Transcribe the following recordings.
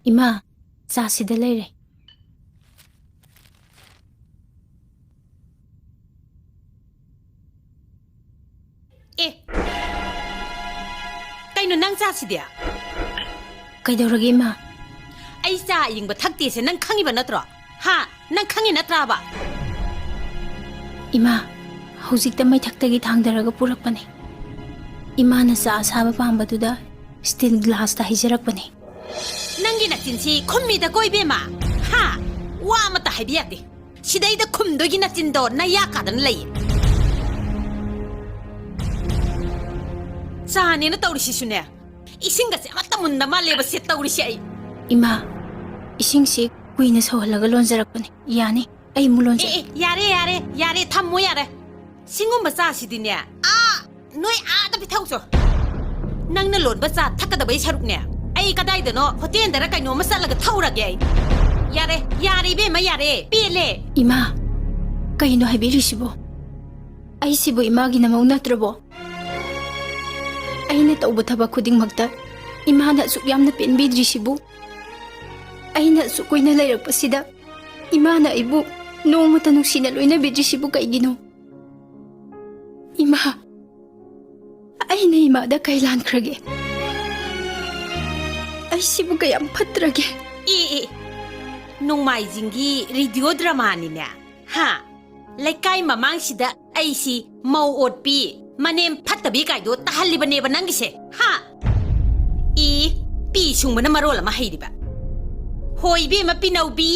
इमा चासीदा लेरे ए कईनो नंग चासीदिया कईदौरगे इमा आई चा यिंग थक्तेसे नंग खंगिबा नत्रो हा नंग खंगी नत्राबा इमा हौजिकता मैथक्तगी थांगदरगा पुरकपने इमाना चा साबा पांबदुदा स्टील ग्लास ता हिजरकपने नंगी नचिनसी खुम्मीदा कोइबेमा हा वा मता हाइबियादे सिदैदा खुमदोगी नचिनदो नया कादन लई चानेना तौरिसिसुने इसिंगसे अमत्ता मुन्दा मालेबा से तौरिसि आई इमा इसिंगसे कुइना सौहलगा लोंजरकपने यानी आई मुलोंजे ए यारे यारे यारे थम्मो यारे सिंगुम बचा सिदिने आ नोय आदा पिथौसो नंगना लोनबा चा थक्कदबै सरुकने आई कदाइदनो होटेलदरा कइनो मसलगा थौरगे आई यारे यारे बेमा यारे पेले इमा कइनो हाइबिरिसिबो आई सिबो इमागी नमौ नत्रबो अइना तौबा थबा खुदिंगमक्ता इमाना सुक यामना पेनबिद्रिसिबु अइना सुकोइना लेरकपसिदा इमाना आइबु नोमता नुसिना लोइना बिद्रिसिबु कइगिनो इमा अइना इमादा कइ लानख्रगे अइसिबु कयाम फत्रगे ए नोंमाइजिंगी रेडियो ड्रामानिने हा लेकाई ममांगसिदा अइसी मौ ओटपी मनेम फत्तबी काइदो तहल्लिबनेबा नंगिसे हा ई पी सुंगबना मरोल अमा हैदिबा होइबे मा पिनौबी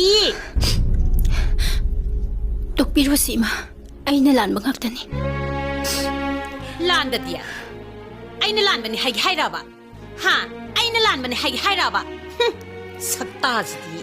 तोकपिरोसि इमा अइना लानबा ngaptani लांददिया अइना लानबनी हाइराबा हा अइना लानबनी हाइराबा सत्ताजिदी